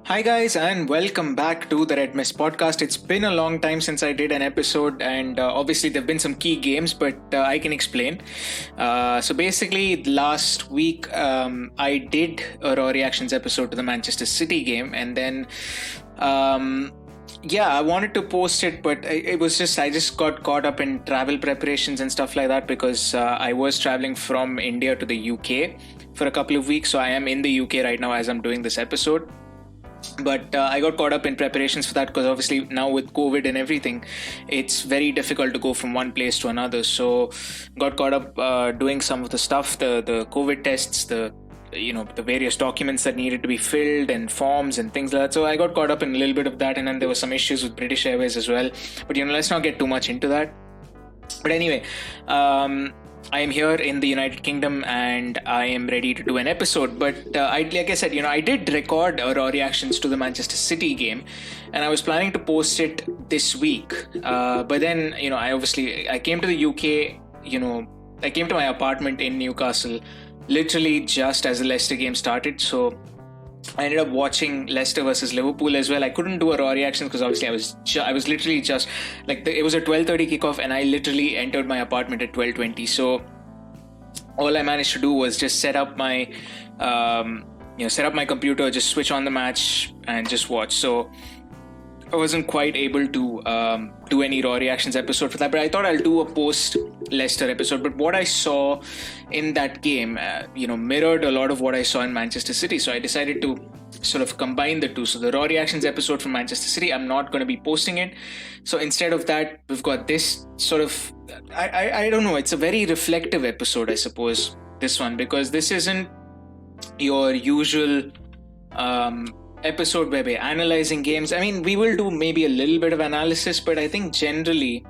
Hi, guys, and welcome back to the Red Mist podcast. It's been a long time since I did an episode, and obviously, there have been some key games, but I can explain. So, basically, last week I did a Raw Reactions episode to the Manchester City game, and then yeah, I wanted to post it, but I just got caught up in travel preparations and stuff like that because I was traveling from India to the UK for a couple of weeks. So I am in the UK right now as I'm doing this episode. But I got caught up in preparations for that because obviously now with COVID and everything, it's very difficult to go from one place to another. So got caught up doing some of the stuff, the COVID tests, the various documents that needed to be filled and forms and things like that. So I got caught up in a little bit of that, and then there were some issues with British Airways as well. But let's not get too much into that. But anyway, I am here in the United Kingdom and I am ready to do an episode. But like I said, I did record raw reactions to the Manchester City game, and I was planning to post it this week. But then, I came to the UK. I came to my apartment in Newcastle literally just as the Leicester game started. So I ended up watching Leicester versus Liverpool as well. I couldn't do a raw reaction because obviously I was literally just like it was a 12:30 kickoff, and I literally entered my apartment at 12:20. So all I managed to do was just set up my computer, just switch on the match, and just watch. So I wasn't quite able to do any raw reactions episode for that, but I thought I'll do a post Leicester episode. But what I saw in that game, mirrored a lot of what I saw in Manchester City. So I decided to sort of combine the two. So the raw reactions episode from Manchester City, I'm not going to be posting it. So instead of that, we've got this sort of, I don't know, it's a very reflective episode, I suppose, this one, because this isn't your usual episode where we're analyzing games. I mean, we will do maybe a little bit of analysis, but I think generally,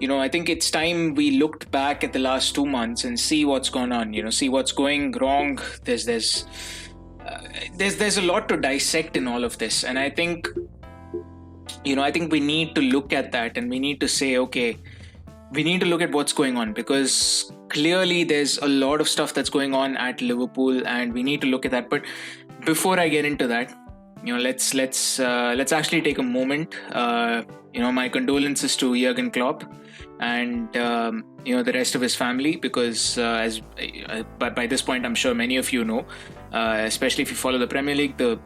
I think it's time we looked back at the last 2 months and see what's gone on, see what's going wrong. There's a lot to dissect in all of this. And I think we need to look at that, and we need to say, okay, we need to look at what's going on, because clearly there's a lot of stuff that's going on at Liverpool, and we need to look at that. But before I get into that, let's actually take a moment. My condolences to Jurgen Klopp and the rest of his family, because by this point, I'm sure many of you know, especially if you follow the Premier League, the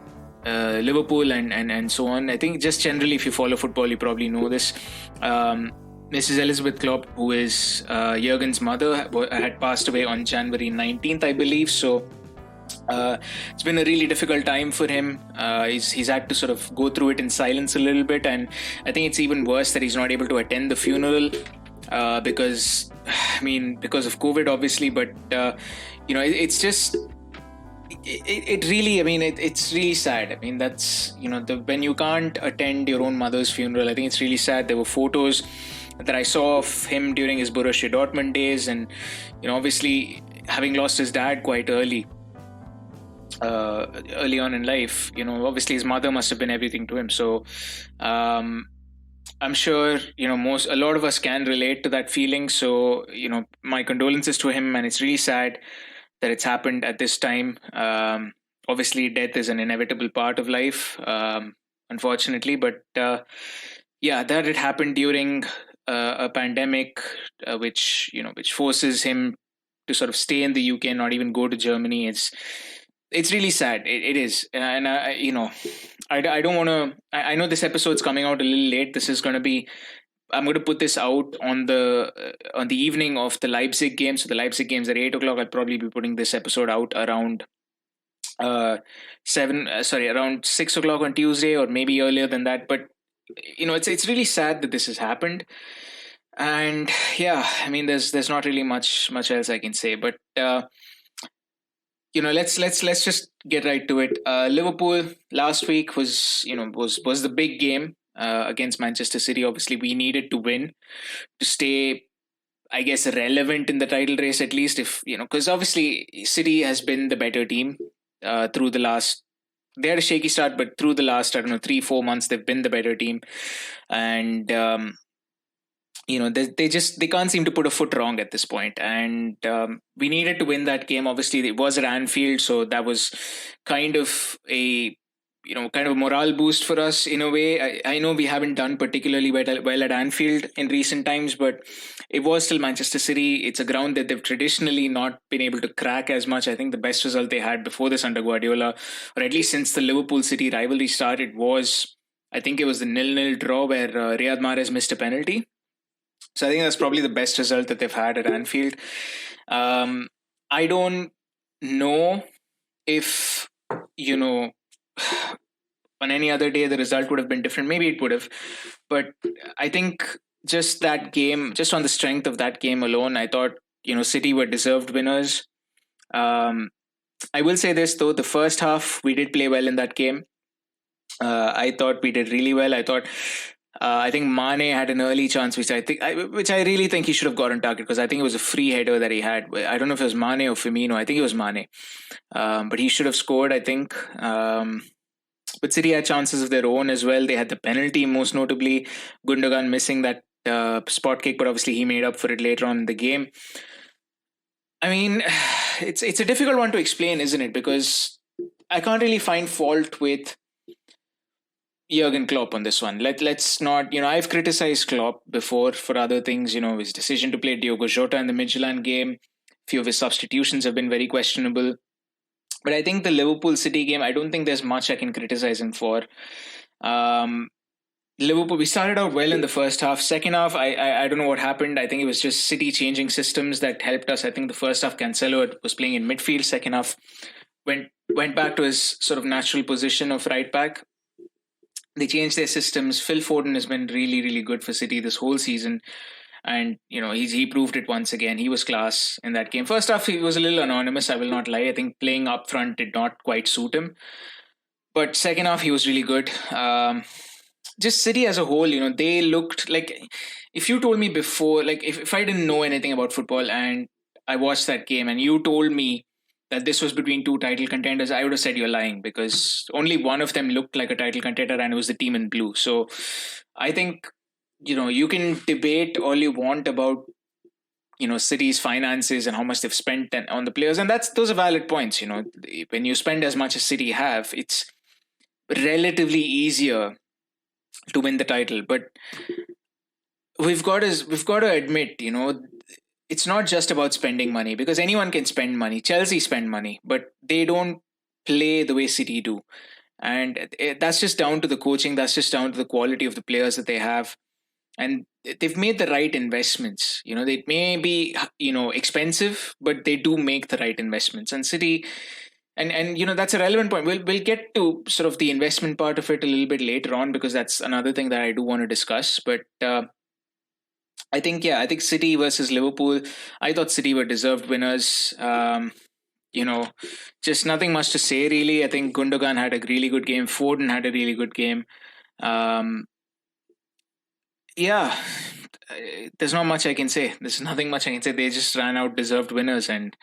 Liverpool and so on. I think just generally, if you follow football, you probably know this. Mrs. Elizabeth Klopp, who is Jurgen's mother, had passed away on January 19th, I believe. So it's been a really difficult time for him. He's had to sort of go through it in silence a little bit, and I think it's even worse that he's not able to attend the funeral because of COVID, obviously. But it's just it really, it's really sad. I mean, that's when you can't attend your own mother's funeral, I think it's really sad. There were photos that I saw of him during his Borussia Dortmund days, and obviously having lost his dad quite early on in life, obviously his mother must have been everything to him. So I'm sure a lot of us can relate to that feeling. So my condolences to him, and it's really sad that it's happened at this time. Obviously death is an inevitable part of life, unfortunately, but that it happened during a pandemic, which forces him to sort of stay in the UK and not even go to Germany. It's really sad. It is. And I don't want to, I know this episode's coming out a little late. I'm going to put this out on the evening of the Leipzig game. So the Leipzig game's at 8 o'clock. I'll probably be putting this episode out around around 6 o'clock on Tuesday, or maybe earlier than that. But it's really sad that this has happened. And yeah, I mean, there's not really much else I can say. But let's just get right to it. Liverpool last week was the big game against Manchester City. Obviously, we needed to win to stay, I guess, relevant in the title race, at least, because obviously City has been the better team through the last. They had a shaky start, but through the last, 3-4 months, they've been the better team, and they can't seem to put a foot wrong at this point. And we needed to win that game. Obviously, it was at Anfield, so that was kind of a kind of a morale boost for us in a way. I know we haven't done particularly well at Anfield in recent times, but it was still Manchester City. It's a ground that they've traditionally not been able to crack as much. I think the best result they had before this under Guardiola, or at least since the Liverpool City rivalry started, was, I think it was the 0-0 draw where Riyad Mahrez missed a penalty. So I think that's probably the best result that they've had at Anfield. I don't know if, you know, on any other day the result would have been different. Maybe it would have. But I think just that game, just on the strength of that game alone, I thought, City were deserved winners. I will say this though, the first half we did play well in that game. I thought we did really well. I think Mane had an early chance, which I really think he should have got on target, because I think it was a free header that he had. I don't know if it was Mane or Firmino. I think it was Mane, but he should have scored, I think. But City had chances of their own as well. They had the penalty, most notably Gundogan missing that spot kick, but obviously he made up for it later on in the game. I mean, it's a difficult one to explain, isn't it? Because I can't really find fault with Jurgen Klopp on this one. Let's not, I've criticized Klopp before for other things, his decision to play Diogo Jota in the Midtjylland game. Few of his substitutions have been very questionable. But I think the Liverpool City game, I don't think there's much I can criticize him for. Liverpool, we started out well in the first half. Second half, I don't know what happened. I think it was just City changing systems that helped us. I think the first half, Cancelo was playing in midfield. Second half, went back to his sort of natural position of right back. They changed their systems. Phil Foden has been really, really good for City this whole season. And, he proved it once again. He was class in that game. First half, he was a little anonymous, I will not lie. I think playing up front did not quite suit him. But second half, he was really good. Just City as a whole, they looked like, if you told me before, like if I didn't know anything about football and I watched that game and you told me that this was between two title contenders, I would have said you're lying, because only one of them looked like a title contender and it was the team in blue. So I think, you can debate all you want about, City's finances and how much they've spent on the players. And those are valid points. When you spend as much as City have, it's relatively easier to win the title. But we've got to admit, it's not just about spending money, because anyone can spend money. Chelsea spend money, but they don't play the way City do. And that's just down to the coaching. That's just down to the quality of the players that they have. And they've made the right investments. They may be, expensive, but they do make the right investments. And City, and that's a relevant point. We'll get to sort of the investment part of it a little bit later on, because that's another thing that I do want to discuss. But I think City versus Liverpool, I thought City were deserved winners. Just nothing much to say, really. I think Gundogan had a really good game. Foden had a really good game. Yeah, there's not much I can say. There's nothing much I can say. They just ran out deserved winners. And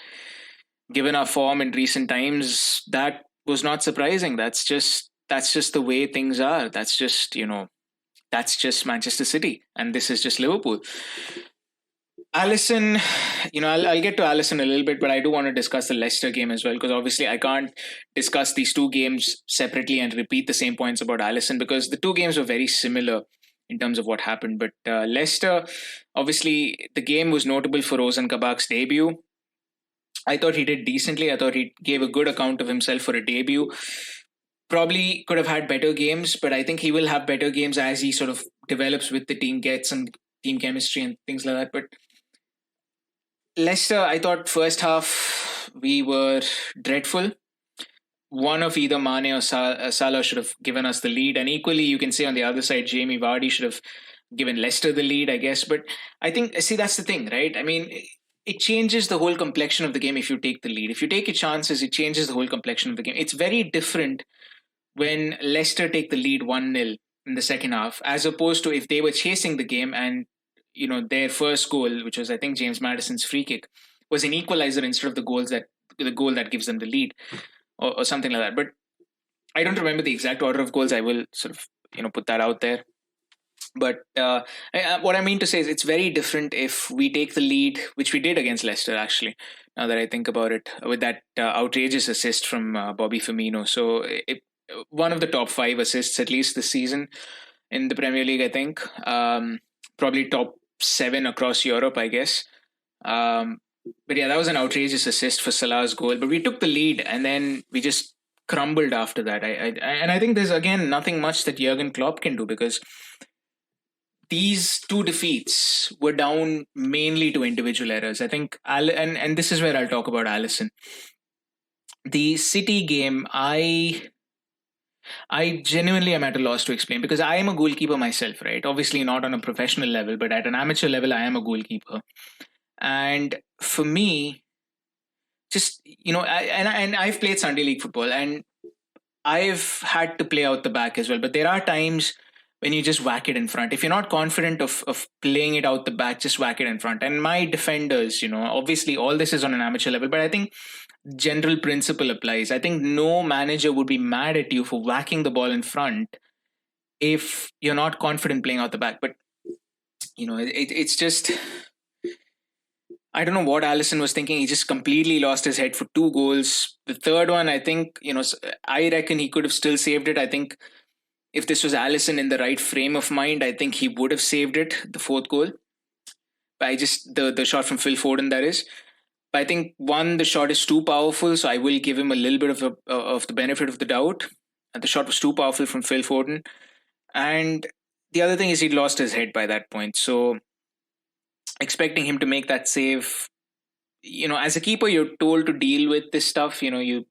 given our form in recent times, that was not surprising. That's just the way things are. That's just Manchester City. And this is just Liverpool. Alisson, I'll get to Alisson a little bit, but I do want to discuss the Leicester game as well, because obviously I can't discuss these two games separately and repeat the same points about Alisson, because the two games were very similar in terms of what happened. But Leicester, obviously, the game was notable for Ozan Kabak's debut. I thought he did decently. I thought he gave a good account of himself for a debut. Probably could have had better games, but I think he will have better games as he sort of develops with the team, gets some team chemistry and things like that. But Leicester, I thought first half we were dreadful. One of either Mane or Salah should have given us the lead. And equally, you can say on the other side, Jamie Vardy should have given Leicester the lead, I guess. But I think, that's the thing, right? I mean, it changes the whole complexion of the game if you take the lead. If you take your chances, it changes the whole complexion of the game. It's very different when Leicester take the lead 1-0 in the second half, as opposed to if they were chasing the game and, their first goal, which was, I think, James Maddison's free kick, was an equalizer instead of the goal that gives them the lead. Or something like that. But I don't remember the exact order of goals. I will sort of, put that out there. But what I mean to say is it's very different if we take the lead, which we did against Leicester, actually, now that I think about it, with that outrageous assist from Bobby Firmino. So one of the top 5 assists at least this season in the Premier League, I think. Probably top 7 across Europe, I guess. Um, but yeah, that was an outrageous assist for Salah's goal. But we took the lead and then we just crumbled after that. And I think there's again nothing much that Jurgen Klopp can do, because these two defeats were down mainly to individual errors. I think, and this is where I'll talk about Alisson. The City game, I genuinely am at a loss to explain, because I am a goalkeeper myself, right? Obviously not on a professional level, but at an amateur level, I am a goalkeeper. And for me, just, and I've played Sunday League football and I've had to play out the back as well. But there are times when you just whack it in front. If you're not confident of playing it out the back, just whack it in front. And my defenders, obviously all this is on an amateur level, but I think general principle applies. I think no manager would be mad at you for whacking the ball in front if you're not confident playing out the back. But it's just, I don't know what Alisson was thinking. He just completely lost his head for 2 goals. The third one, I think, I reckon he could have still saved it. I think if this was Alisson in the right frame of mind, I think he would have saved it, the 4th goal. By just the shot from Phil Foden, that is. But I think, one, the shot is too powerful, so I will give him a little bit of the benefit of the doubt. And the shot was too powerful from Phil Foden. And the other thing is, he'd lost his head by that point. So expecting him to make that save, as a keeper, you're told to deal with this stuff. You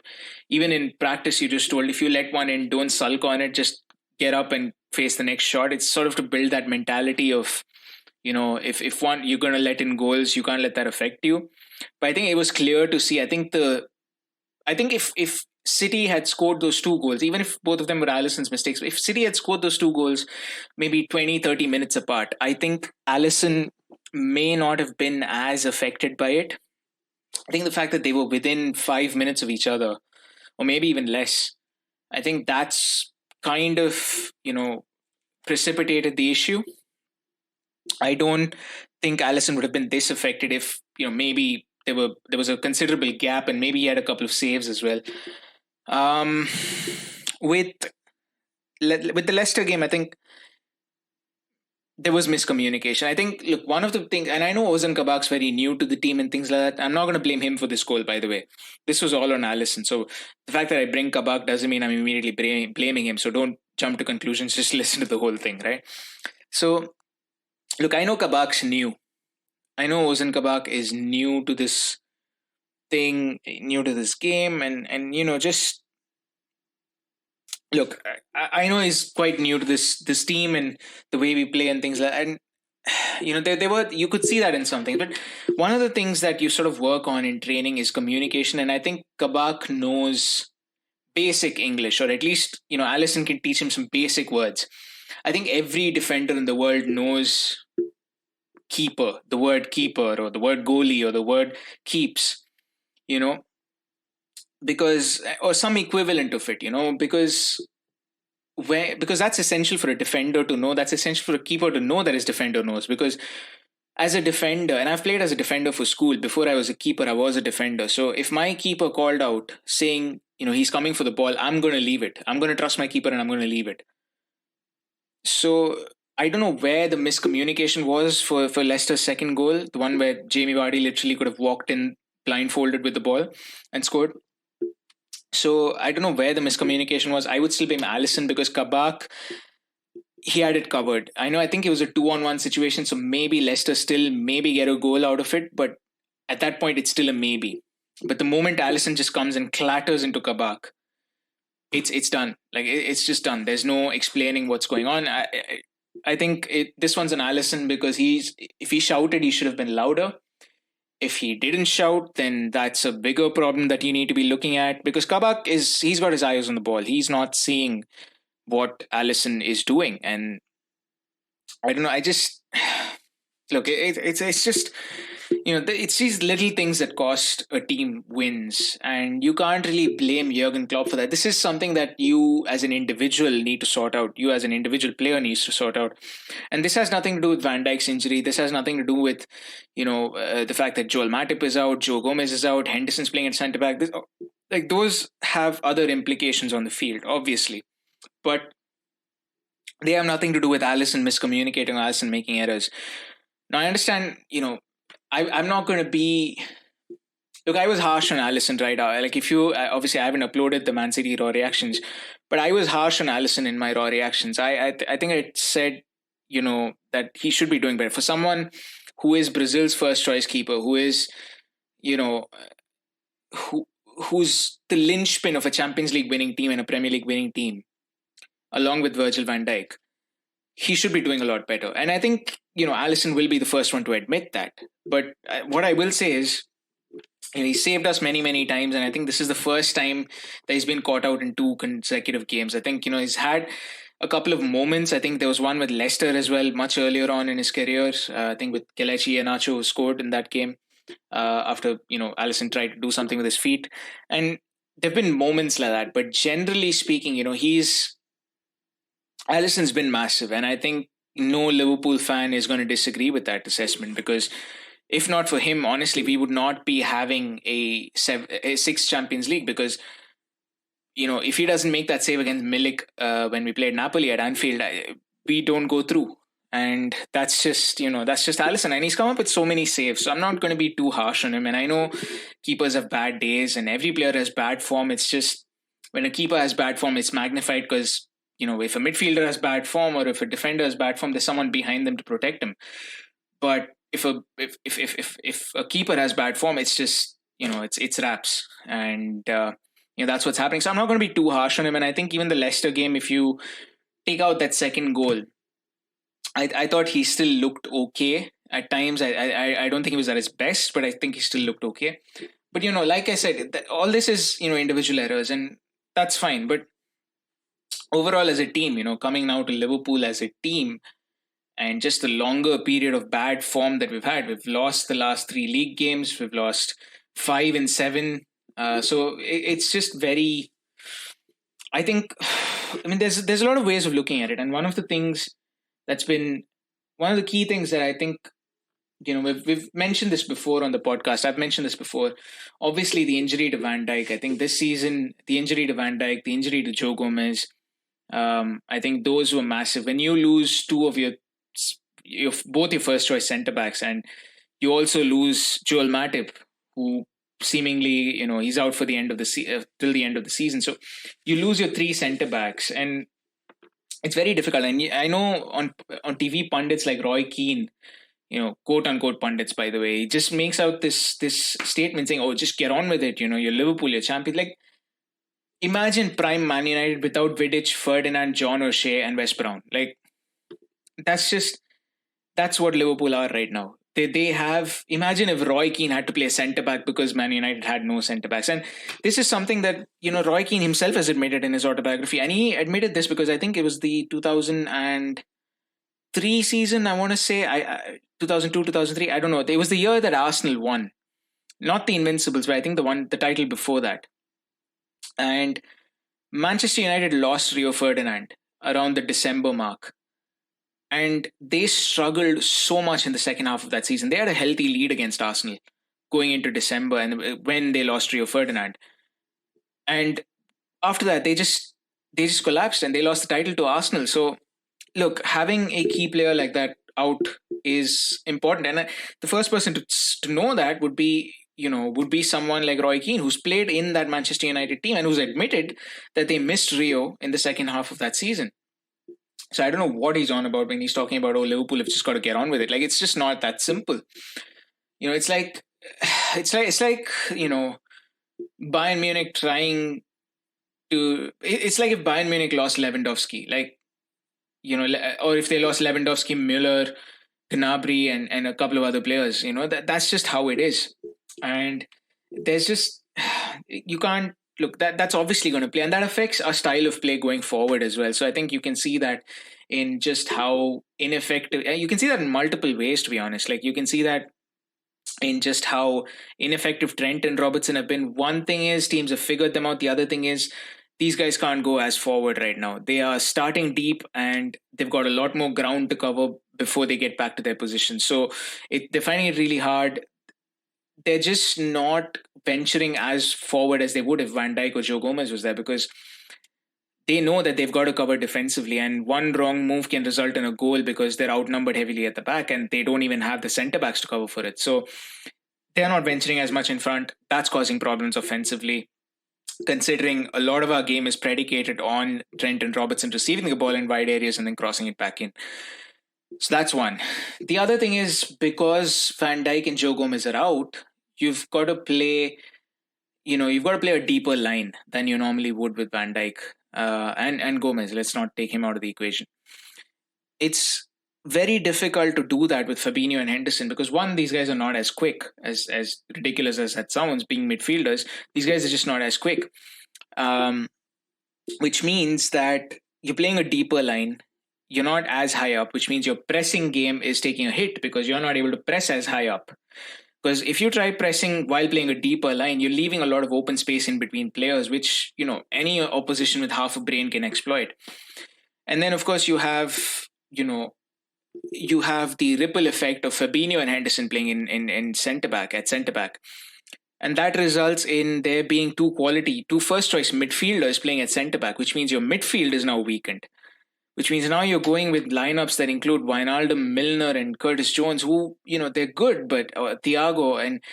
even in practice, you're just told, if you let one in, don't sulk on it, just get up and face the next shot. It's sort of to build that mentality of, if one, you're going to let in goals, you can't let that affect you. But I think it was clear to see. I think if City had scored those 2 goals, even if both of them were Alisson's mistakes, if City had scored those 2 goals maybe 20-30 minutes apart, I think Alisson may not have been as affected by it. I think the fact that they were within 5 minutes of each other, or maybe even less, I think that's kind of, precipitated the issue. I don't think Alisson would have been this affected if, maybe there was a considerable gap and maybe he had a couple of saves as well. With the Leicester game, I think there was miscommunication. I think, look, one of the things, and I know Ozan Kabak's very new to the team and things like that. I'm not going to blame him for this goal, by the way. This was all on Alisson. So the fact that I bring Kabak doesn't mean I'm immediately blaming him. So don't jump to conclusions. Just listen to the whole thing, right? So, look, I know Kabak's new. I know Ozan Kabak is new to this thing, new to this game, and just look. I know he's quite new to this team and the way we play and things like that. And there were, you could see that in something. But one of the things that you sort of work on in training is communication, and I think Kabak knows basic English, or at least Alisson can teach him some basic words. I think every defender in the world knows keeper, the word keeper, or the word goalie, or the word keeps, because, or some equivalent of it, because that's essential for a defender to know. That's essential for a keeper to know that his defender knows. Because as a defender, and I've played as a defender for school, before I was a keeper, I was a defender. So if my keeper called out saying, he's coming for the ball, I'm going to leave it. I'm going to trust my keeper and I'm going to leave it. So I don't know where the miscommunication was for Leicester's second goal, the one where Jamie Vardy literally could have walked in blindfolded with the ball and scored. So I don't know where the miscommunication was. I would still blame Alisson, because Kabak, he had it covered. I think it was a 2-on-1 situation, so maybe Leicester still maybe get a goal out of it, but at that point it's still a maybe. But the moment Alisson just comes and clatters into Kabak, it's done. Like, it's just done. There's no explaining what's going on. I think this one's an Alisson, because if he shouted, he should have been louder. If he didn't shout, then that's a bigger problem that you need to be looking at, because Kabak he's got his eyes on the ball. He's not seeing what Alisson is doing. And I don't know, I just look, it's just, it's these little things that cost a team wins, and you can't really blame Jurgen Klopp for that. This is something that you as an individual need to sort out. You as an individual player needs to sort out. And this has nothing to do with Van Dijk's injury. This has nothing to do with, the fact that Joel Matip is out, Joe Gomez is out, Henderson's playing at centre back. like those have other implications on the field, obviously, but they have nothing to do with Allison miscommunicating or Allison making errors. Now I understand, I'm not going to be. Look, I was harsh on Allison right now. Like, if you obviously I haven't uploaded the Man City raw reactions, but I was harsh on Allison in my raw reactions. I think I said, that he should be doing better for someone who is Brazil's first choice keeper, who is, you know, who who's the linchpin of a Champions League winning team and a Premier League winning team, along with Virgil van Dijk. He should be doing a lot better, and I think Allison will be the first one to admit that. But what I will say is, he saved us many, many times, and I think this is the first time that he's been caught out in two consecutive games. I think he's had a couple of moments. I think there was one with Leicester as well, much earlier on in his career. I think with Kelechi Iheanacho, who scored in that game after Allison tried to do something with his feet, and there've been moments like that. But generally speaking, Allison's been massive, and I think no Liverpool fan is going to disagree with that assessment, because if not for him, honestly, we would not be having a sixth Champions League, because if he doesn't make that save against Milik when we played Napoli at Anfield, we don't go through. And that's just Allison, and he's come up with so many saves. So I'm not going to be too harsh on him. And I know keepers have bad days, and every player has bad form. It's just when a keeper has bad form, it's magnified, because if a midfielder has bad form or if a defender has bad form, there's someone behind them to protect him. But if a keeper has bad form, it's just it's raps, and that's what's happening. So I'm not going to be too harsh on him. And I think even the Leicester game, if you take out that second goal, I thought he still looked okay at times. I don't think he was at his best, but I think he still looked okay. But like I said, all this is individual errors, and that's fine. But overall, as a team, coming now to Liverpool as a team, and just the longer period of bad form that we've had. We've lost the last 3 league games. We've lost 5 and 7. So it's just very. I think, there's a lot of ways of looking at it, and one of the key things that I think, we've mentioned this before on the podcast. I've mentioned this before. Obviously, the injury to Van Dijk. I think this season, the injury to Van Dijk, the injury to Joe Gomez. I think those were massive. When you lose 2 of both your first choice centre backs, and you also lose Joel Matip, who seemingly he's out for the end of the till the end of the season. So you lose your 3 centre backs, and it's very difficult. And I know on TV pundits like Roy Keane, quote unquote pundits, by the way, he just makes out this statement saying, "Oh, just get on with it. You're Liverpool, you're champions." Like, imagine prime Man United without Vidic, Ferdinand, John O'Shea, and West Brown. Like, that's what Liverpool are right now. They have. Imagine if Roy Keane had to play centre back because Man United had no centre backs, and this is something that Roy Keane himself has admitted in his autobiography, and he admitted this because I think it was the 2003 season. I want to say 2002, 2003. I don't know. It was the year that Arsenal won, not the Invincibles, but I think the title before that. And Manchester United lost Rio Ferdinand around the December mark. And they struggled so much in the second half of that season. They had a healthy lead against Arsenal going into December, and when they lost Rio Ferdinand. And after that, they just collapsed, and they lost the title to Arsenal. So, look, having a key player like that out is important. And the first person to know that would be someone like Roy Keane, who's played in that Manchester United team and who's admitted that they missed Rio in the second half of that season. So I don't know what he's on about when he's talking about, Liverpool have just got to get on with it. Like, it's just not that simple. It's like Bayern Munich trying to. It's like if Bayern Munich lost Lewandowski, or if they lost Lewandowski, Müller, Gnabry, and a couple of other players. That's just how it is, and there's just you can't. Look, that's obviously going to play, and that affects our style of play going forward as well. So I think you can see that in just how ineffective. You can see that in multiple ways, to be honest. Like, you can see that in just how ineffective Trent and Robertson have been. One thing is teams have figured them out. The other thing is these guys can't go as forward right now. They are starting deep, and they've got a lot more ground to cover before they get back to their position. So they're finding it really hard. they're just not venturing as forward as they would if Van Dijk or Joe Gomez was there, because they know that they've got to cover defensively, and one wrong move can result in a goal because they're outnumbered heavily at the back and they don't even have the centre backs to cover for it. So they're not venturing as much in front. That's causing problems offensively, considering a lot of our game is predicated on Trent and Robertson receiving the ball in wide areas and then crossing it back in. So that's one. The other thing is, because Van Dijk and Joe Gomez are out, you've got to play, you've got to play a deeper line than you normally would with Van Dijk and Gomez. Let's not take him out of the equation. It's very difficult to do that with Fabinho and Henderson because, one, these guys are not as quick, as ridiculous as that sounds, being midfielders. These guys are just not as quick, which means that you're playing a deeper line. You're not as high up, which means your pressing game is taking a hit because you're not able to press as high up. Because if you try pressing while playing a deeper line, you're leaving a lot of open space in between players, which, any opposition with half a brain can exploit. And then, of course, you have the ripple effect of Fabinho and Henderson playing in centre-back, at centre-back. And that results in there being two first-choice midfielders playing at centre-back, which means your midfield is now weakened. Which means now you're going with lineups that include Wijnaldum, Milner, and Curtis Jones, who, they're good, but Thiago, and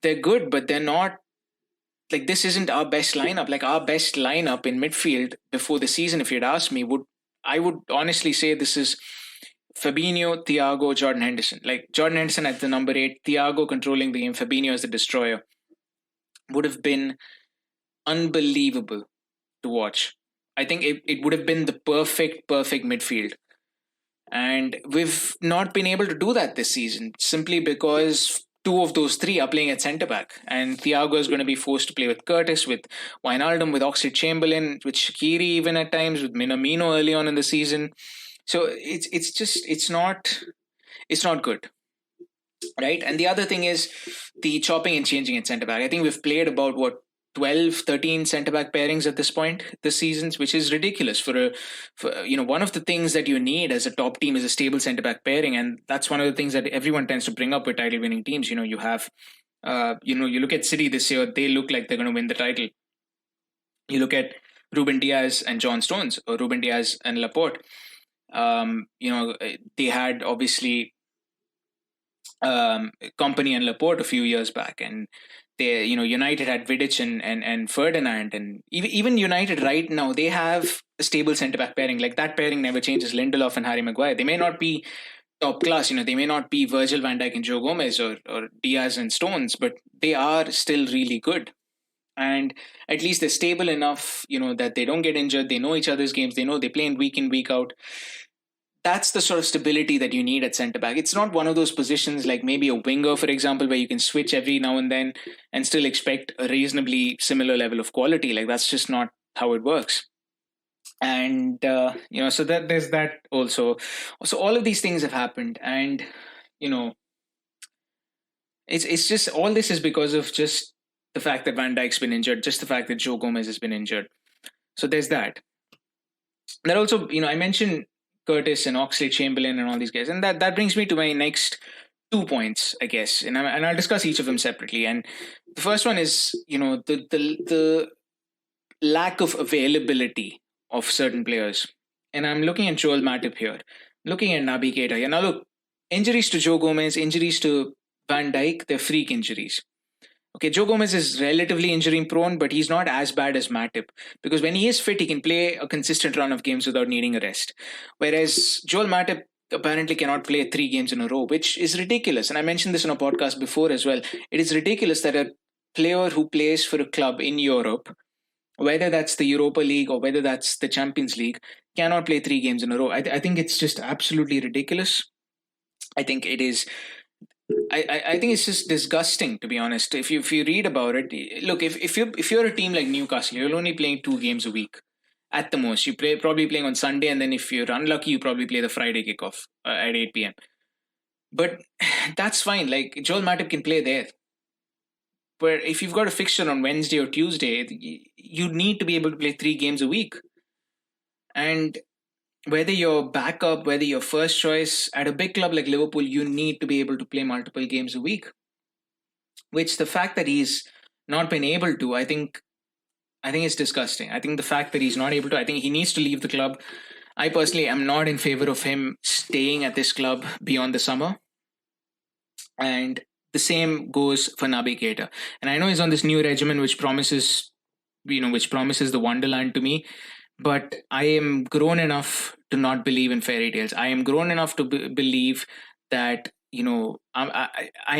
they're good, but they're not, like, this isn't our best lineup. Like, our best lineup in midfield before the season, if you'd asked me, I would honestly say this is Fabinho, Thiago, Jordan Henderson. Like, Jordan Henderson at the number 8, Thiago controlling the game, Fabinho as the destroyer. Would have been unbelievable to watch. I think it would have been the perfect midfield. And we've not been able to do that this season simply because two of those three are playing at centre-back. And Thiago is going to be forced to play with Curtis, with Wijnaldum, with Oxlade-Chamberlain, with Shaqiri even at times, with Minamino early on in the season. So it's not good. Right? And the other thing is the chopping and changing at centre-back. I think we've played about, 12, 13 centre-back pairings at this point this season, which is ridiculous for one of the things that you need as a top team is a stable centre-back pairing. And that's one of the things that everyone tends to bring up with title winning teams. You have, you look at City this year, they look like they're going to win the title. You look at Ruben Diaz and John Stones, or Ruben Diaz and Laporte. They had obviously Company and Laporte a few years back, and they, United had Vidic and Ferdinand, and even United right now, they have a stable centre-back pairing. Like, that pairing never changes, Lindelof and Harry Maguire. They may not be top class, they may not be Virgil van Dijk and Joe Gomez or Diaz and Stones, but they are still really good. And at least they're stable enough, that they don't get injured. They know each other's games. They know they play in, week out. That's the sort of stability that you need at centre-back. It's not one of those positions like maybe a winger, for example, where you can switch every now and then and still expect a reasonably similar level of quality. Like, that's just not how it works. And, so that there's that also. So all of these things have happened. And, it's just, all this is because of just the fact that Van Dijk's been injured, just the fact that Joe Gomez has been injured. So there's that. That also, I mentioned Curtis and Oxlade-Chamberlain and all these guys. And that brings me to my next 2 points, I guess. And I'll discuss each of them separately. And the first one is, the lack of availability of certain players. And I'm looking at Joel Matip here, looking at Naby Keita here. Now look, injuries to Joe Gomez, injuries to Van Dijk, they're freak injuries. Okay, Joe Gomez is relatively injury prone, but he's not as bad as Matip, because when he is fit, he can play a consistent run of games without needing a rest. Whereas Joel Matip apparently cannot play 3 games in a row, which is ridiculous. And I mentioned this on a podcast before as well. It is ridiculous that a player who plays for a club in Europe, whether that's the Europa League or whether that's the Champions League, cannot play 3 games in a row. I think it's just absolutely ridiculous. I think it is. I think it's just disgusting, to be honest. If you read about it, look, if you're a team like Newcastle, you're only playing 2 games a week at the most. You probably playing on Sunday, and then if you're unlucky, you probably play the Friday kickoff at 8 p.m. But that's fine. Like, Joel Matip can play there. But if you've got a fixture on Wednesday or Tuesday, you need to be able to play 3 games a week. And whether you're backup, whether you're first choice, at a big club like Liverpool, you need to be able to play multiple games a week. which the fact that he's not been able to, I think it's disgusting. I think the fact that he's not able to, I think he needs to leave the club. I personally am not in favor of him staying at this club beyond the summer. And the same goes for Naby Keita. And I know he's on this new regimen which promises, which promises the wonderland to me. But I am grown enough to not believe in fairy tales. I am grown enough to believe that I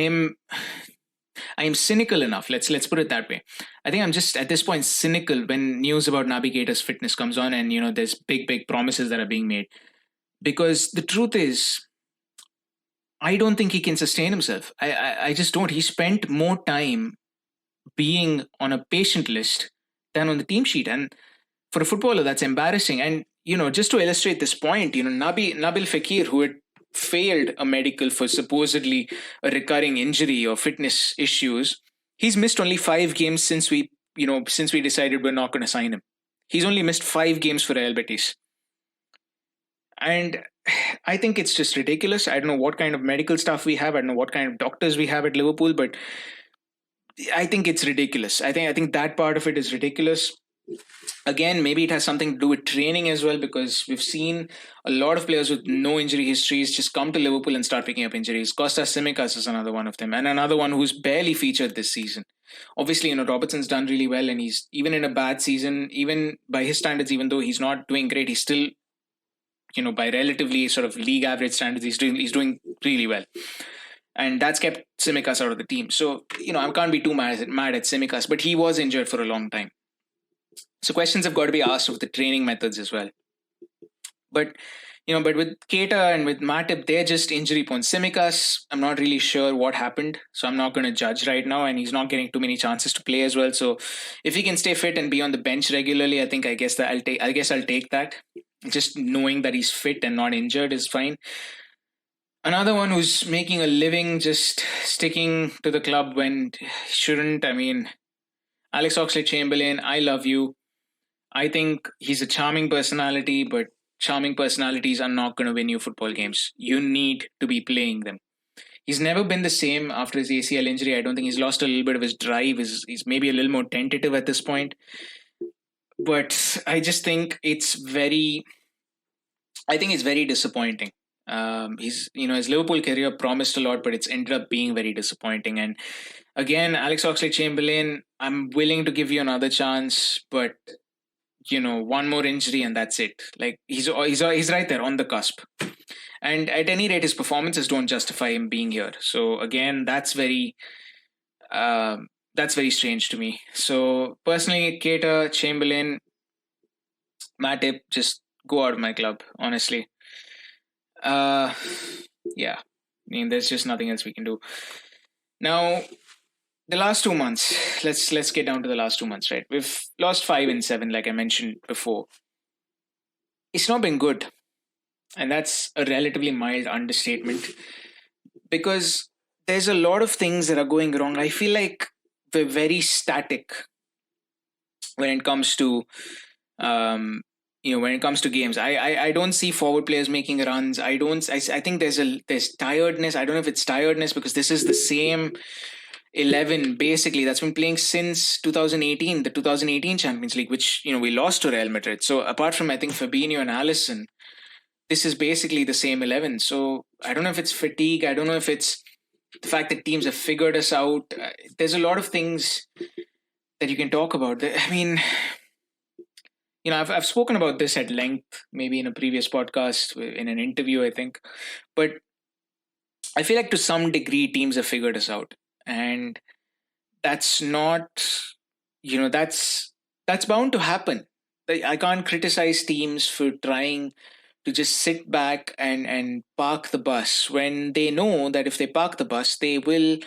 am cynical enough. Let's put it that way. I think I'm just at this point cynical when news about Naby Keita's fitness comes on, and there's big promises that are being made. Because the truth is, I don't think he can sustain himself. I just don't. He spent more time being on a patient list than on the team sheet, and for a footballer, that's embarrassing. And just to illustrate this point, Nabil Fekir, who had failed a medical for supposedly a recurring injury or fitness issues, he's missed only 5 games since we decided we're not going to sign him. He's only missed 5 games for Real Betis. And I think it's just ridiculous. I don't know what kind of medical stuff we have. I don't know what kind of doctors we have at Liverpool, but I think it's ridiculous. I think that part of it is ridiculous. Again, maybe it has something to do with training as well, because we've seen a lot of players with no injury histories just come to Liverpool and start picking up injuries. Kostas Tsimikas is another one of them, and another one who's barely featured this season. Obviously, Robertson's done really well, and he's, even in a bad season, even by his standards, even though he's not doing great, he's still, by relatively sort of league average standards, he's doing really well. And that's kept Tsimikas out of the team. So, I can't be too mad at Tsimikas, but he was injured for a long time. So questions have got to be asked of the training methods as well. But with Keita and with Matip, they're just injury prone. Tsimikas, I'm not really sure what happened, so I'm not going to judge right now. And he's not getting too many chances to play as well. So if he can stay fit and be on the bench regularly, I guess I'll take that. Just knowing that he's fit and not injured is fine. Another one who's making a living just sticking to the club when he shouldn't. I mean, Alex Oxlade-Chamberlain, I love you. I think he's a charming personality, but charming personalities are not going to win you football games. You need to be playing them. He's never been the same after his ACL injury. I don't think he's lost a little bit of his drive. He's maybe a little more tentative at this point. But I just think it's very disappointing. His Liverpool career promised a lot, but it's ended up being very disappointing. And again, Alex Oxlade-Chamberlain, I'm willing to give you another chance, but one more injury and that's it. Like he's right there on the cusp. And at any rate, his performances don't justify him being here. So again, that's very strange to me. So personally, Keita, Chamberlain, Matip, just go out of my club, honestly. Yeah. I mean, there's just nothing else we can do. Now, the last 2 months, let's get down to the last 2 months, right? We've lost 5 and 7, like I mentioned before. It's not been good. And that's a relatively mild understatement, because there's a lot of things that are going wrong. I feel like we're very static when it comes to games. I don't see forward players making runs. I think there's tiredness. I don't know if it's tiredness, because this is the same 11 basically that's been playing since 2018, the 2018 Champions League, which we lost to Real Madrid. So apart from, I think, Fabinho and Alisson, this is basically the same 11. So I don't know if it's fatigue. I don't know if it's the fact that teams have figured us out. There's a lot of things that you can talk about. I mean, I've spoken about this at length, maybe in a previous podcast, in an interview, I think. But I feel like to some degree, teams have figured us out. And that's not, that's bound to happen. I can't criticize teams for trying to just sit back and park the bus when they know that if they park the bus, they will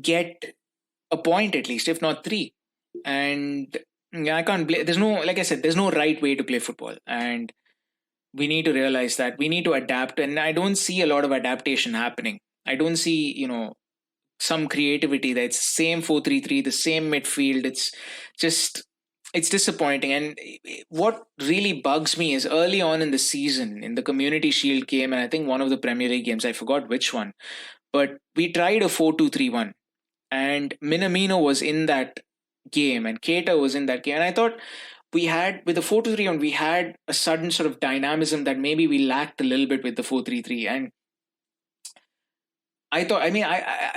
get a point at least, if not 3. And I can't blame. There's no right way to play football. And we need to realize that we need to adapt. And I don't see a lot of adaptation happening. I don't see, some creativity. That's same 4-3-3, the same midfield. It's disappointing. And what really bugs me is early on in the season, in the Community Shield game, and I think one of the Premier League games, I forgot which one, but we tried a 4-2-3-1. and Minamino was in that game, and Keita was in that game. And I thought we had, with the 4-2-3 on, we had a sudden sort of dynamism that maybe we lacked a little bit with the 4-3-3. And I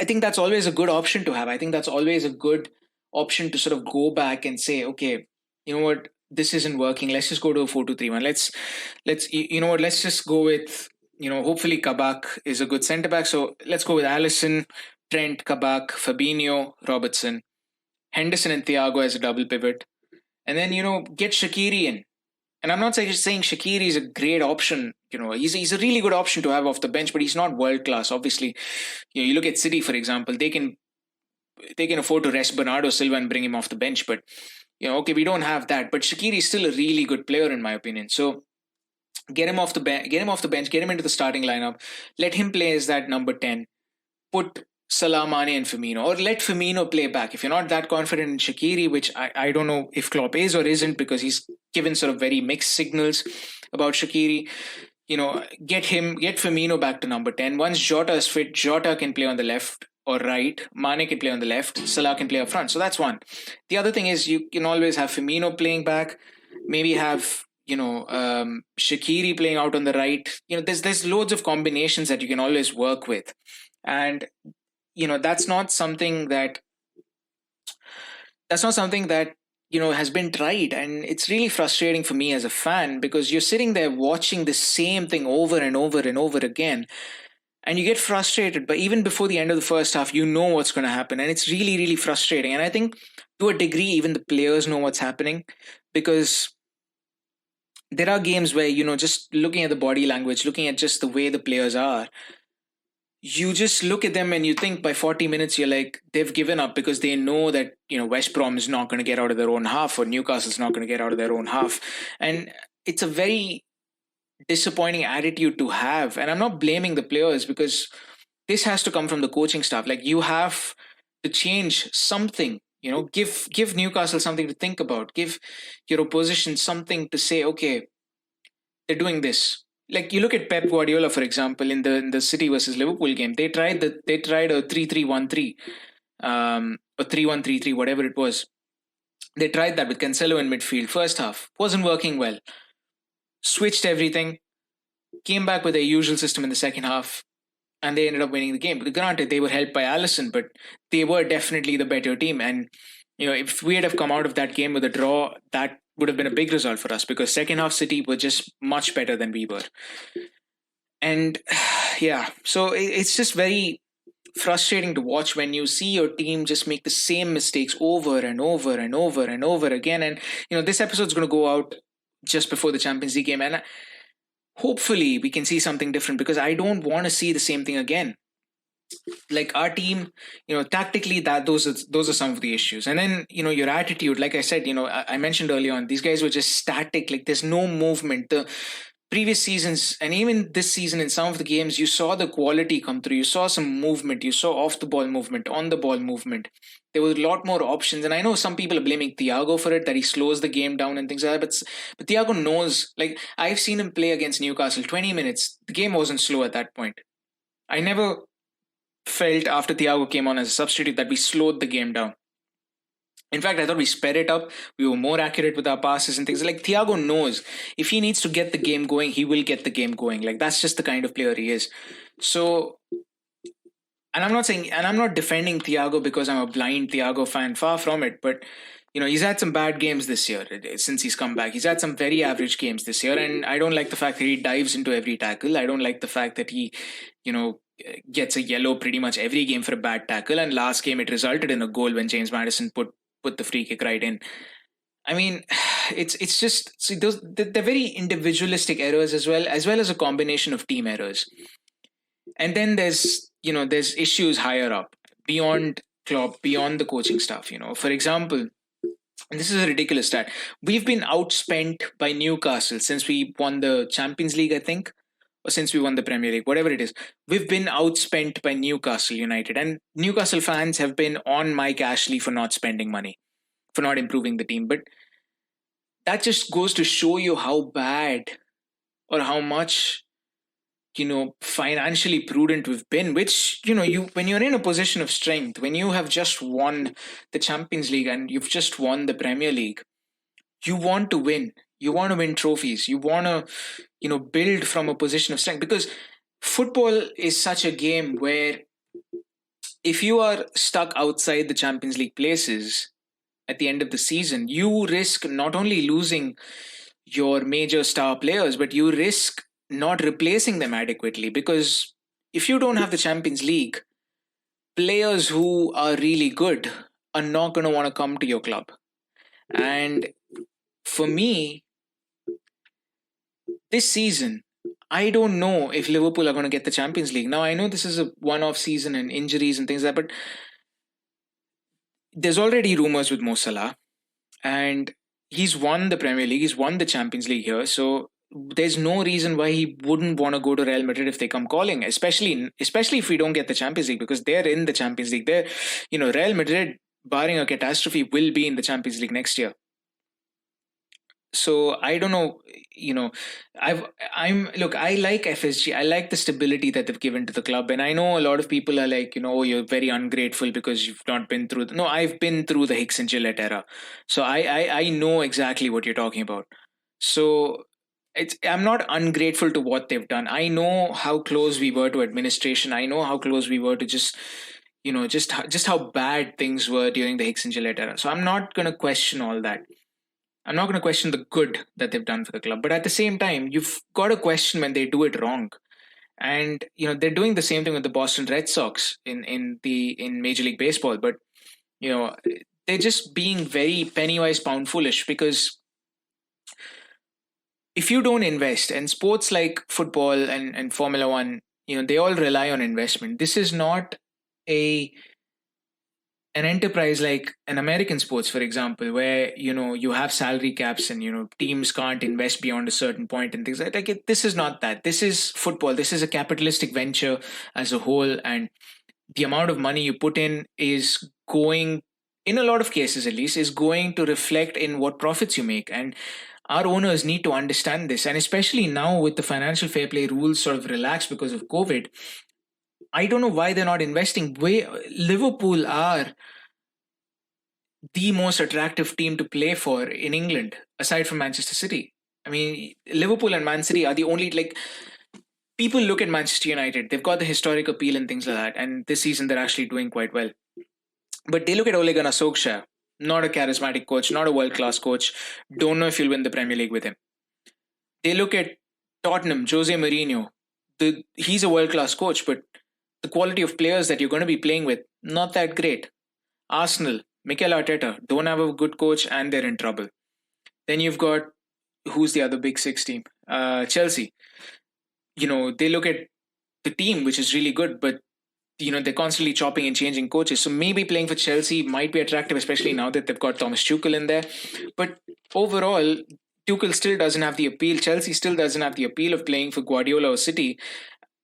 think that's always a good option to have. I think that's always a good option to sort of go back and say, okay, you know what, this isn't working. Let's just go to a 4-2-3-1. You know what, let's just go with, hopefully Kabak is a good centre back. So let's go with Allison, Trent, Kabak, Fabinho, Robertson, Henderson and Thiago as a double pivot. And then, get Shaqiri in. And I'm not saying Shaqiri is a great option. He's a really good option to have off the bench, but he's not world class. Obviously, you look at City, for example, they can afford to rest Bernardo Silva and bring him off the bench. But okay, we don't have that. But Shaqiri is still a really good player in my opinion. So get him off the bench, get him into the starting lineup, let him play as that number 10. Put Salah, Mane and Firmino, or let Firmino play back. If you're not that confident in Shaqiri, which I don't know if Klopp is or isn't, because he's given sort of very mixed signals about Shaqiri, get Firmino back to number 10. Once Jota is fit, Jota can play on the left or right, Mane can play on the left, Salah can play up front. So that's one. The other thing is you can always have Firmino playing back, maybe have Shaqiri playing out on the right. There's loads of combinations that you can always work with. And that's not something that has been tried, and it's really frustrating for me as a fan, because you're sitting there watching the same thing over and over and over again, and you get frustrated. But even before the end of the first half, you know what's going to happen, and it's really, really frustrating. And I think to a degree even the players know what's happening, because there are games where just looking at the body language, looking at just the way the players are, you just look at them and you think by 40 minutes you're like, they've given up, because they know that West Brom is not going to get out of their own half, or Newcastle's not going to get out of their own half. And it's a very disappointing attitude to have. And I'm not blaming the players, because this has to come from the coaching staff. Like, you have to change something. Give Newcastle something to think about. Give your opposition something to say, okay, they're doing this. Like, you look at Pep Guardiola, for example, in the City versus Liverpool game, they tried a 3-3-1-3, or 3-1-3-3, whatever it was. They tried that with Cancelo in midfield. First half wasn't working well. Switched everything, came back with their usual system in the second half, and they ended up winning the game. Granted, they were helped by Alisson, but they were definitely the better team. And if we had have come out of that game with a draw, that would have been a big result for us, because second half City were just much better than we were. And yeah, so it's just very frustrating to watch when you see your team just make the same mistakes over and over and over and over again. And this episode's going to go out just before the Champions League game, and hopefully we can see something different, because I don't want to see the same thing again. Like, our team, tactically, those are some of the issues. And then your attitude, like I said, I mentioned earlier on, these guys were just static. Like, there's no movement. The previous seasons and even this season, in some of the games, you saw the quality come through. You saw some movement. You saw off the ball movement, on the ball movement. There was a lot more options. And I know some people are blaming Thiago for it, that he slows the game down and things like that. But Thiago knows. Like, I've seen him play against Newcastle 20 minutes. The game wasn't slow at that point. I never felt after Thiago came on as a substitute that we slowed the game down. In fact, I thought we sped it up. We were more accurate with our passes and things. Like, Thiago knows if he needs to get the game going, he will get the game going. Like, that's just the kind of player he is. So, and I'm not defending Thiago because I'm a blind Thiago fan. Far from it. But he's had some bad games this year since he's come back. He's had some very average games this year, and I don't like the fact that he dives into every tackle. I don't like the fact that he, gets a yellow pretty much every game for a bad tackle. And last game it resulted in a goal when James Maddison put the free kick right in. I mean, it's just, see, they're very individualistic errors as well as a combination of team errors. And then there's issues higher up, beyond Klopp, beyond the coaching staff. For example, and this is a ridiculous stat, we've been outspent by Newcastle since we won the Champions League, I think, or since we won the Premier League, whatever it is. We've been outspent by Newcastle United, and Newcastle fans have been on Mike Ashley for not spending money, for not improving the team. But that just goes to show you how bad or how much financially prudent we've been, which, when you're in a position of strength, when you have just won the Champions League and you've just won the Premier League, you want to win. You want to win trophies. You want to, build from a position of strength, because football is such a game where if you are stuck outside the Champions League places at the end of the season, you risk not only losing your major star players, but you risk not replacing them adequately. Because if you don't have the Champions League, players who are really good are not going to want to come to your club. And for me, this season, I don't know if Liverpool are going to get the Champions League. Now, I know this is a one-off season and injuries and things like that, but there's already rumors with Mo Salah, and he's won the Premier League, he's won the Champions League here, so there's no reason why he wouldn't want to go to Real Madrid if they come calling, especially if we don't get the Champions League, because they're in the Champions League. Real Madrid, barring a catastrophe, will be in the Champions League next year. So I don't know, I like FSG. I like the stability that they've given to the club. And I know a lot of people are like, oh, you're very ungrateful because you've not been through. No, I've been through the Hicks and Gillett era. So I know exactly what you're talking about. So I'm not ungrateful to what they've done. I know how close we were to administration. I know how close we were to just how bad things were during the Hicks and Gillett era. So I'm not going to question all that. I'm not going to question the good that they've done for the club, but at the same time, you've got to question when they do it wrong. And they're doing the same thing with the Boston Red Sox in Major League Baseball, but they're just being very penny-wise, pound-foolish, because if you don't invest, and sports like football and Formula One, they all rely on investment. This is not an enterprise like an American sports, for example, where you have salary caps and teams can't invest beyond a certain point and things like it. This is not that. This is football. This is a capitalistic venture as a whole, and the amount of money you put in is going, in a lot of cases at least, is going to reflect in what profits you make. And our owners need to understand this, and especially now with the financial fair play rules sort of relaxed because of COVID, I don't know why they're not investing. Liverpool are the most attractive team to play for in England, aside from Manchester City. I mean, Liverpool and Man City are the only, people look at Manchester United. They've got the historic appeal and things like that. And this season, they're actually doing quite well. But they look at Ole Gunnar Solskjaer, not a charismatic coach, not a world-class coach. Don't know if you'll win the Premier League with him. They look at Tottenham, Jose Mourinho. He's a world-class coach, but the quality of players that you're going to be playing with, not that great. Arsenal, Mikel Arteta, don't have a good coach and they're in trouble. Then you've got, who's the other big six team? Chelsea. They look at the team, which is really good, but they're constantly chopping and changing coaches. So maybe playing for Chelsea might be attractive, especially now that they've got Thomas Tuchel in there. But overall, Tuchel still doesn't have the appeal. Chelsea still doesn't have the appeal of playing for Guardiola or City,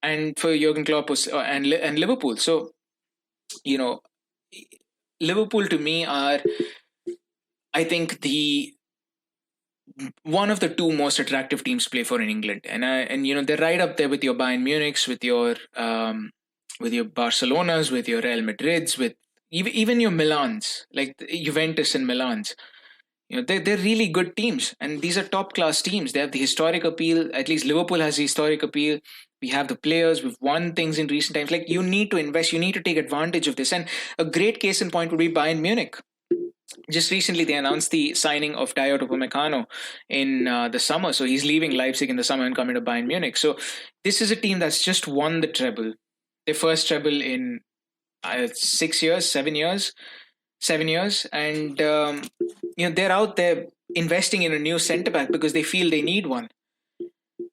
and for Jurgen Klopp and Liverpool. So, Liverpool to me are, I think, one of the two most attractive teams to play for in England, and they're right up there with your Bayern Munichs, with your Barcelonas, with your Real Madrids, with even your Milans, like Juventus and Milans. They're really good teams, and these are top class teams. They have the historic appeal. At least Liverpool has the historic appeal. We have the players. We've won things in recent times. Like, you need to invest. You need to take advantage of this. And a great case in point would be Bayern Munich. Just recently, they announced the signing of Dayot Upamecano in the summer. So he's leaving Leipzig in the summer and coming to Bayern Munich. So this is a team that's just won the treble. Their first treble in 7 years. And, they're out there investing in a new centre-back because they feel they need one.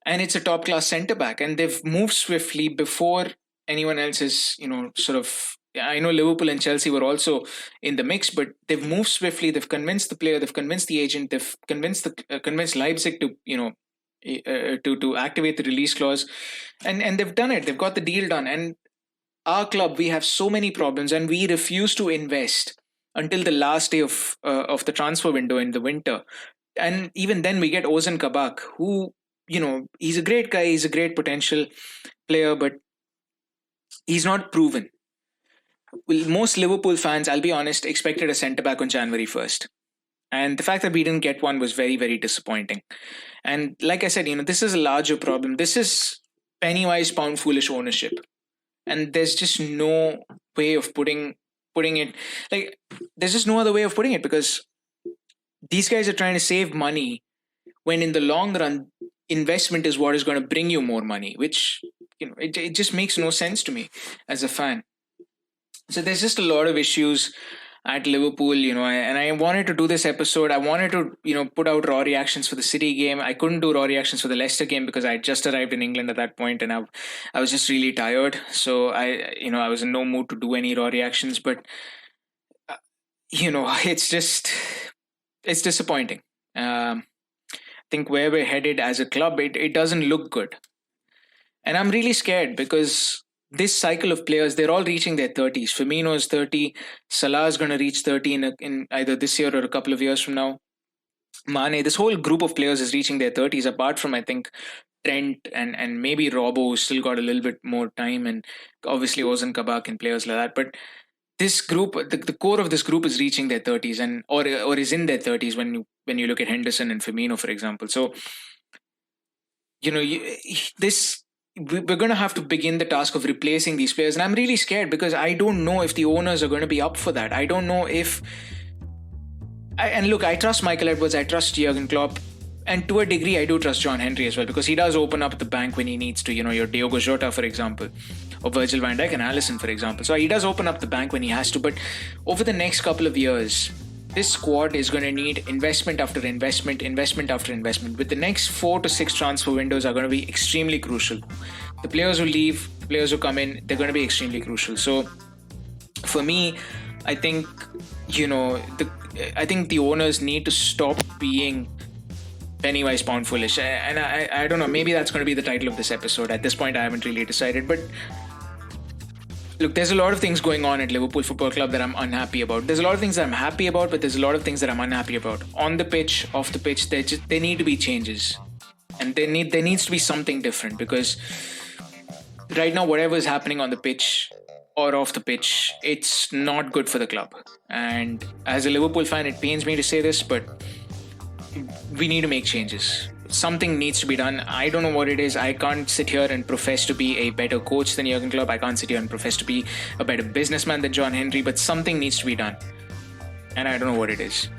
And it's a top-class centre-back. And they've moved swiftly before anyone else is, I know Liverpool and Chelsea were also in the mix, but they've moved swiftly. They've convinced the player. They've convinced the agent. They've convinced Leipzig to, to activate the release clause. And they've done it. They've got the deal done. And our club, we have so many problems, and we refuse to invest until the last day of the transfer window in the winter. And even then we get Ozan Kabak, who, he's a great guy, he's a great potential player, but he's not proven. Well, most Liverpool fans, I'll be honest, expected a centre back on January 1st. And the fact that we didn't get one was very, very disappointing. And like I said, this is a larger problem. This is penny-wise, pound-foolish ownership. And there's just no way of putting it. Like, there's just no other way of putting it, because these guys are trying to save money when in the long run, investment is what is going to bring you more money, which, it just makes no sense to me as a fan. So there's just a lot of issues at Liverpool, and I wanted to do this episode. I wanted to, put out raw reactions for the City game. I couldn't do raw reactions for the Leicester game because I had just arrived in England at that point, and I was just really tired. So I was in no mood to do any raw reactions. But it's disappointing. I think where we're headed as a club, it doesn't look good, and I'm really scared because this cycle of players, they're all reaching their 30s. Firmino is 30. Salah is going to reach 30 in either this year or a couple of years from now. Mane, this whole group of players is reaching their 30s, apart from, I think, Trent and maybe Robbo, who's still got a little bit more time, and obviously Ozan Kabak and players like that. But this group, the core of this group is reaching their 30s or is in their 30s when you look at Henderson and Firmino, for example. So, we're going to have to begin the task of replacing these players. And I'm really scared because I don't know if the owners are going to be up for that. I don't know if... And look, I trust Michael Edwards, I trust Jurgen Klopp, and to a degree I do trust John Henry as well, because he does open up the bank when he needs to. Your Diogo Jota, for example, or Virgil van Dijk and Alisson, for example. So he does open up the bank when he has to. But over the next couple of years, this squad is going to need investment after investment after investment. With the next 4 to 6 transfer windows are going to be extremely crucial. The players who leave, the players who come in, they're going to be extremely crucial. So for me, I think, I think the owners need to stop being penny-wise, pound-foolish. And I don't know, maybe that's going to be the title of this episode. At this point, I haven't really decided. But look, there's a lot of things going on at Liverpool Football Club that I'm unhappy about. There's a lot of things that I'm happy about, but there's a lot of things that I'm unhappy about. On the pitch, off the pitch, there need to be changes. And there needs to be something different, because right now, whatever is happening on the pitch or off the pitch, it's not good for the club. And as a Liverpool fan, it pains me to say this, but we need to make changes. Something needs to be done. I don't know what it is. I can't sit here and profess to be a better coach than Jurgen Klopp. I can't sit here and profess to be a better businessman than John Henry, but something needs to be done. And I don't know what it is.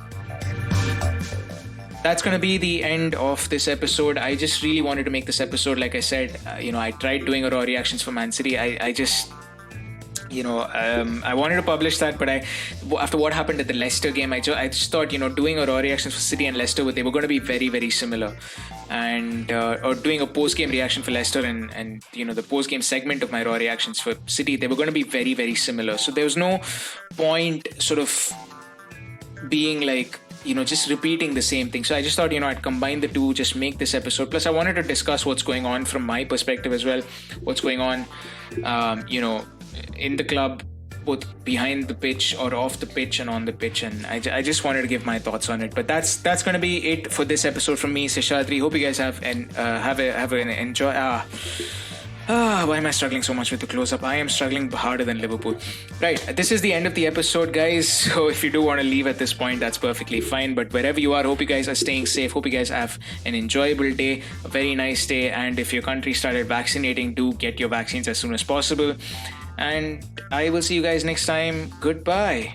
That's going to be the end of this episode. I just really wanted to make this episode. Like I said, I tried doing a raw reactions for Man City. I wanted to publish that, but after what happened at the Leicester game, I just thought, doing a raw reactions for City and Leicester, they were going to be very, very similar, and or doing a post-game reaction for Leicester and the post-game segment of my raw reactions for City, they were going to be very, very similar. So there was no point sort of being like, just repeating the same thing. So I just thought, I'd combine the two, just make this episode. Plus, I wanted to discuss what's going on from my perspective as well. What's going on, in the club, both behind the pitch or off the pitch and on the pitch. And I just wanted to give my thoughts on it. But that's going to be it for this episode from me, Seshadri. Hope you guys have an enjoy. Why am I struggling so much with the close-up? I am struggling harder than Liverpool. Right, this is the end of the episode, guys. So if you do want to leave at this point, that's perfectly fine. But wherever you are, hope you guys are staying safe. Hope you guys have an enjoyable day, a very nice day. And if your country started vaccinating, do get your vaccines as soon as possible. And I will see you guys next time. Goodbye.